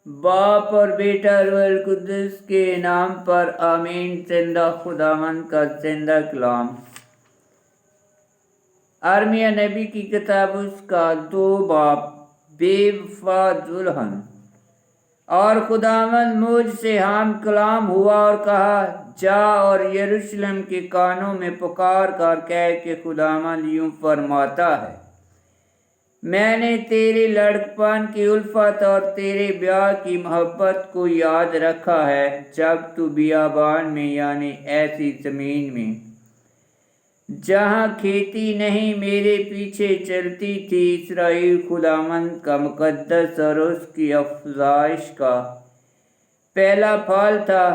बाप और बेटा रुहुल कुद्दुस के नाम पर आमीन। जिंदा खुदावंद का जिंदा कलाम। अरमिया नबी की किताब उसका 2 बाब। बेवफा दुल्हन। और खुदावंद मुझ से हम कलाम हुआ और कहा, जा और यरूशलेम के कानों में पुकार कर कह के खुदावंद यूं फरमाता है, मैंने तेरे लड़कपन की उल्फत और तेरे ब्याह की मोहब्बत को याद रखा है, जब तू बियाबान में यानी ऐसी ज़मीन में जहाँ खेती नहीं मेरे पीछे चलती थी। इस्राएल खुदावंद का मुकद्दस और उसकी अफजाइश का पहला फल था।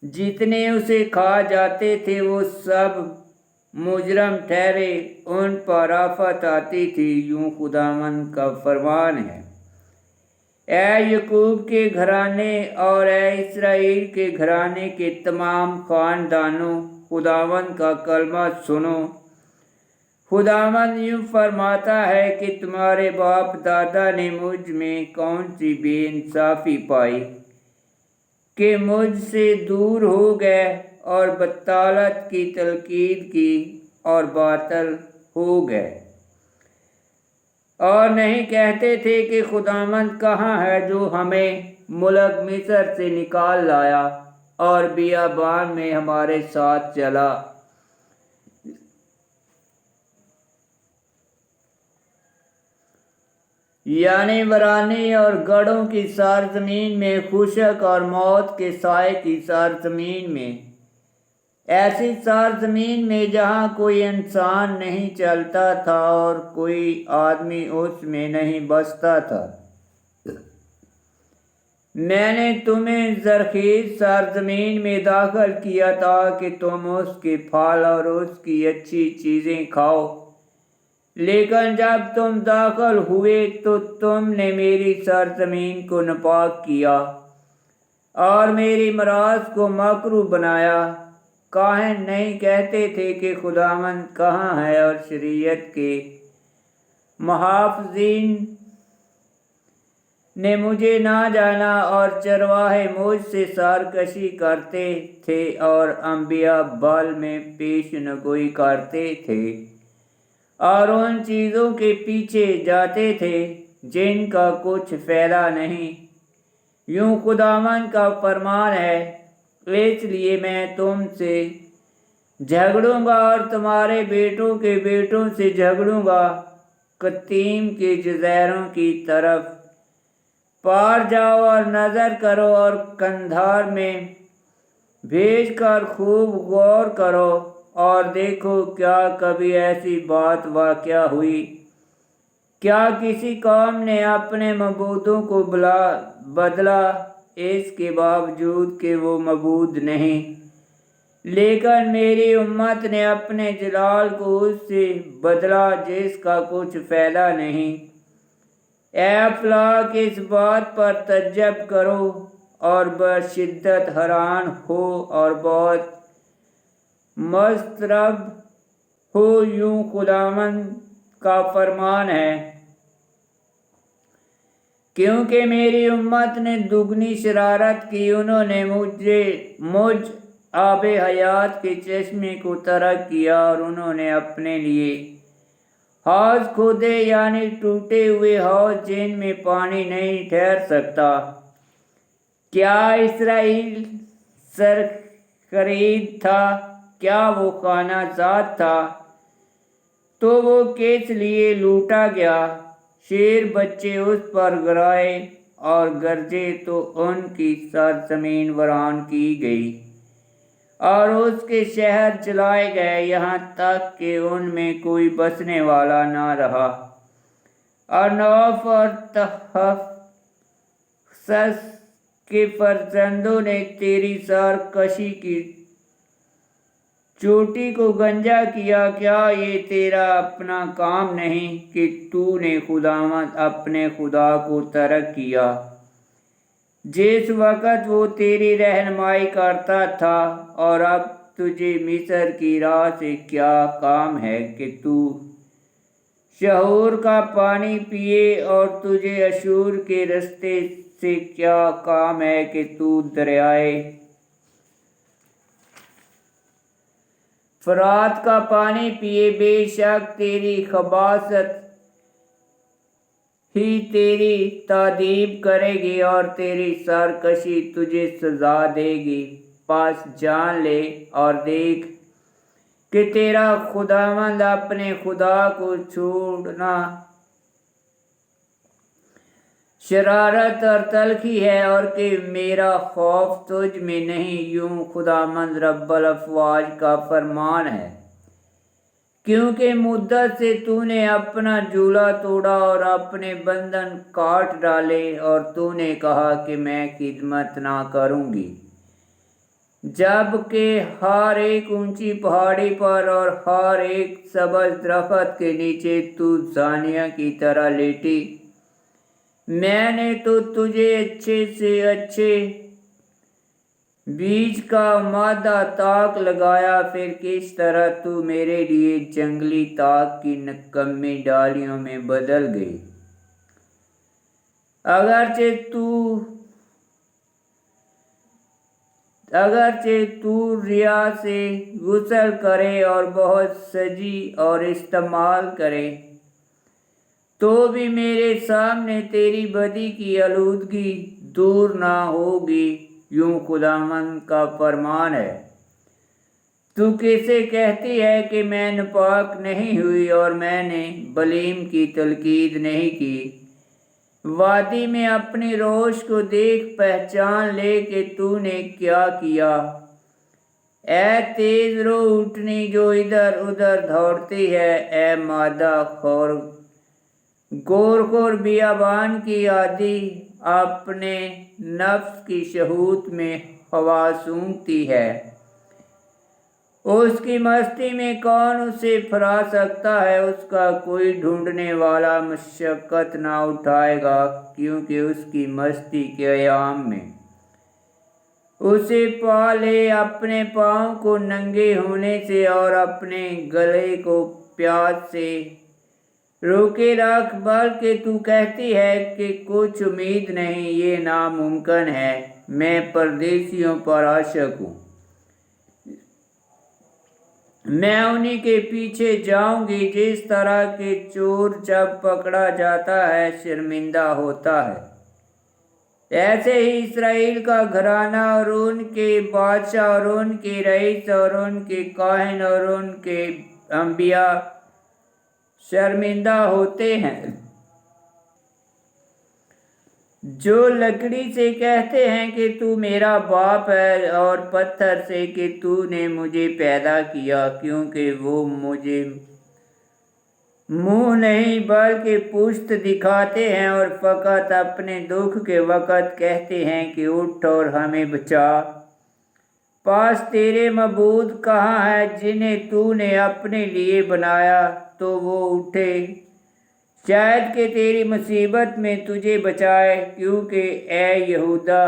जितने उसे खा जाते थे वो सब मुजरम ठहरे, उन पर आफत आती थी। यूं खुदावंद का फरमान है, ऐ यकूब के घराने और ऐ इस्राएल के घराने के तमाम खानदानों, खुदावंद का कलमा सुनो। खुदावंद यूं फरमाता है कि तुम्हारे बाप दादा ने मुझ में कौन सी बेइंसाफी पाई कि मुझसे दूर हो गए और बत्तालत की तलकीद की और बातल हो गए, और नहीं कहते थे कि खुदावंद कहाँ है जो हमें मुल्क मिस्र से निकाल लाया और बियाबान में हमारे साथ चला। यानी वरानी और गढ़ों की सरजमीन में, खुशक और मौत के साए की सरजमीन में, ऐसी सरजमीन में जहाँ कोई इंसान नहीं चलता था और कोई आदमी उसमें नहीं बसता था। मैंने तुम्हें जरखेज सरजमीन में दाखिल किया था कि तुम उसके फल और उसकी अच्छी चीज़ें खाओ, लेकिन जब तुम दाखिल हुए तो तुमने मेरी सरजमीन को नापाक किया और मेरी मराज को मकरू बनाया। काहन नहीं कहते थे कि खुदावंद कहाँ है, और शरीयत के मुहाफ़िज़ीन ने मुझे ना जाना, और चरवाहे मुझसे सरकशी करते थे और अंबिया बाल में पेशनगोई करते थे और उन चीज़ों के पीछे जाते थे जिनका कुछ फ़ायदा नहीं। यूं खुदावंद का फरमान है, इसलिए मैं तुमसे झगड़ूंगा और तुम्हारे बेटों के बेटों से झगड़ूंगा। कतीम के जज़ीरों की तरफ पार जाओ और नज़र करो और कंधार में भेज कर खूब गौर करो और देखो, क्या कभी ऐसी बात वाक़या हुई? क्या किसी कौम ने अपने मबूदों को बदला इसके बावजूद कि वो मबूद नहीं, लेकिन मेरी उम्मत ने अपने जलाल को उससे बदला जिसका कुछ फ़ायदा नहीं। ऐ अफ़लाक, इस बात पर तजब करो और बशिद्दत हैरान हो और बहुत मस्तरब हो। यूं खुदावंद का फरमान है, क्योंकि मेरी उम्मत ने दुगनी शरारत की, उन्होंने मुझ आबे हयात के चश्मे को तरक किया और उन्होंने अपने लिए हौज खोदे, यानी टूटे हुए हौज जिनमें पानी नहीं ठहर सकता। क्या इस्राएल सरखरीद था? क्या वो खाना जात था? तो वो किस लिए लूटा गया? शेर बच्चे उस पर गिराए और गरजे तो उनकी सरजमीन वीरान की गई और उसके शहर जलाए गए, यहाँ तक कि उनमें कोई बसने वाला ना रहा। और नौफ और तहफ्सस के फर्जंदों ने तेरी सरकशी की चोटी को गंजा किया। क्या ये तेरा अपना काम नहीं कि तूने खुदावंद अपने खुदा को तरक किया जिस वक़्त वो तेरी रहनुमाई करता था? और अब तुझे मिस्र की राह से क्या काम है कि तू शहूर का पानी पिए, और तुझे अशूर के रास्ते से क्या काम है कि तू दरियाए फरात का पानी पिए। बेशक तेरी खबासत ही तेरी तादीब करेगी और तेरी सरकशी तुझे सजा देगी। पास जान ले और देख कि तेरा खुदावंद अपने खुदा को छोड़ना शरारत और तलखी है, और कि मेरा खौफ तुझ में नहीं, यूं खुदावंद रब्बुल अफ़वाज का फरमान है। क्योंकि मुद्दत से तूने अपना झूला तोड़ा और अपने बंधन काट डाले, और तूने कहा कि मैं खिदमत ना करूँगी, जबकि हर एक ऊंची पहाड़ी पर और हर एक सब्ज़ दरख्त के नीचे तू ज़ानिया की तरह लेटी। मैंने तो तुझे अच्छे से अच्छे बीज का मादा ताक लगाया, फिर किस तरह तू मेरे लिए जंगली ताक की नकम्मी डालियों में बदल गई। अगरचे तू रिया से गुस्ल करे और बहुत सजी और इस्तेमाल करे, तो भी मेरे सामने तेरी बदी की आलूदगी दूर ना होगी, यूं खुदावंद का फरमान है। तू कैसे कहती है कि मैं नापाक नहीं हुई और मैंने बलीम की तलकीद नहीं की। वादी में अपनी रोश को देख पहचान ले कि तूने क्या किया। ऐ तेज रो उठनी जो इधर उधर दौड़ती है, ऐ मादा खोर गोर बियाबान की आदि अपने नफ्स की शहूत में हवा सूंघती है। उसकी मस्ती में कौन उसे फरा सकता है। उसका कोई ढूंढने वाला मशक्कत ना उठाएगा, क्योंकि उसकी मस्ती के अयाम में उसे पा ले अपने पाँव को नंगे होने से और अपने गले को प्यास से रोके रख। बल्कि तू कहती है कि कुछ उम्मीद नहीं, ये नामुमकिन है। मैं परदेशियों पर आशिक हूँ, मैं उन्हीं के पीछे जाऊंगी जिस तरह के चोर जब पकड़ा जाता है शर्मिंदा होता है, ऐसे ही इस्राएल का घराना और उनके बादशाह और उनके रईस और उनके काहिन और उनके अंबिया शर्मिंदा होते हैं, जो लकड़ी से कहते हैं कि तू मेरा बाप है, और पत्थर से कि तूने मुझे पैदा किया, क्योंकि वो मुझे मुंह नहीं बल्कि पुश्त दिखाते हैं, और फकत अपने दुख के वक़्त कहते हैं कि उठ और हमें बचा। पास तेरे मबूद कहाँ है जिन्हें तूने अपने लिए बनाया, तो वो उठे शायद कि तेरी मुसीबत में तुझे बचाए। क्योंकि ए यहूदा,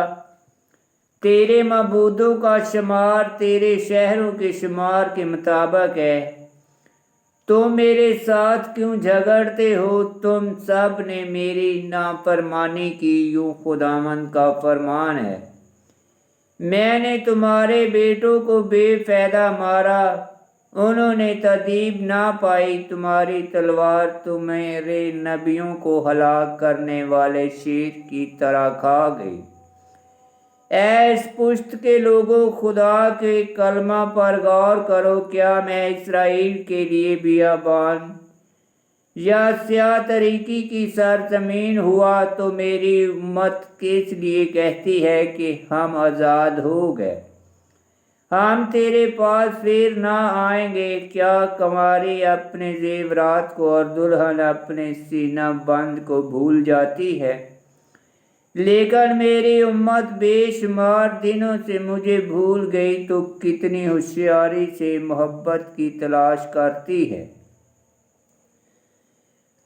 तेरे मबूदों का शुमार तेरे शहरों के शुमार के मुताबिक है। तो मेरे साथ क्यों झगड़ते हो? तुम सब ने मेरी नाफरमानी की, यूं खुदावंद का फरमान है। मैंने तुम्हारे बेटों को बेफायदा मारा, उन्होंने तदीब ना पाई। तुम्हारी तलवार तुम्हारे नबियों को हलाक करने वाले शेर की तरह खा गई। ऐ इस पुश्त के लोगों, खुदा के कलमा पर गौर करो। क्या मैं इस्राएल के लिए बियाबान या स्याह तरीकी की सरजमीन हुआ, तो मेरी उम्मत किस लिए कहती है कि हम आज़ाद हो गए, हम तेरे पास फिर ना आएंगे। क्या कुंवारी अपने जेवरात को और दुल्हन अपने सीना बंद को भूल जाती है? लेकिन मेरी उम्मत बेशुमार दिनों से मुझे भूल गई, तो कितनी होशियारी से मोहब्बत की तलाश करती है।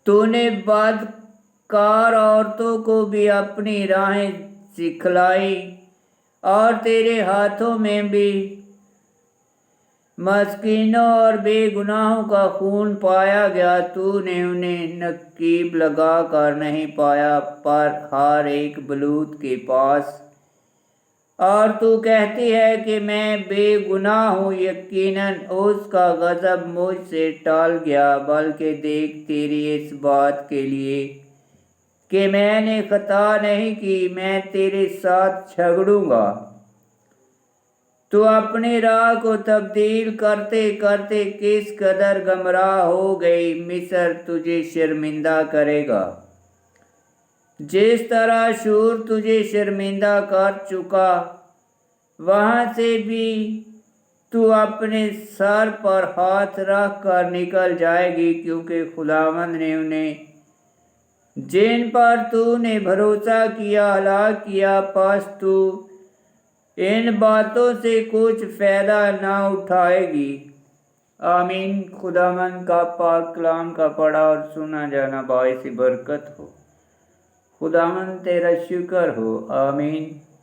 तूने बदकार औरतों को भी अपनी राहें सिखलाई, और तेरे हाथों में भी مسکینوں اور بے گناہوں کا خون پایا گیا، تو نے انہیں نقیب لگا کر نہیں پایا پر ہر ایک بلوت کے پاس۔ اور تو کہتی ہے کہ میں بے گناہ ہوں، یقیناً اس کا غضب مجھ سے ٹال گیا، بلکہ دیکھ تیری اس بات کے لیے کہ میں نے خطا نہیں کی، میں تیرے ساتھ جھگڑوں گا۔ تو اپنی راہ کو تبدیل کرتے کرتے کس قدر گمراہ ہو گئی، مصر تجھے شرمندہ کرے گا جس طرح شور تجھے شرمندہ کر چکا، وہاں سے بھی تو اپنے سر پر ہاتھ رکھ کر نکل جائے گی، کیونکہ خداوند نے انہیں جن پر تو نے بھروسہ کیا ہلاک کیا، پس تو ان باتوں سے کچھ فائدہ نہ اٹھائے گی۔ آمین۔ خداوند کا پاک کلام کا پڑھا اور سنا جانا باعث برکت ہو۔ خداوند تیرا شکر ہو۔ آمین۔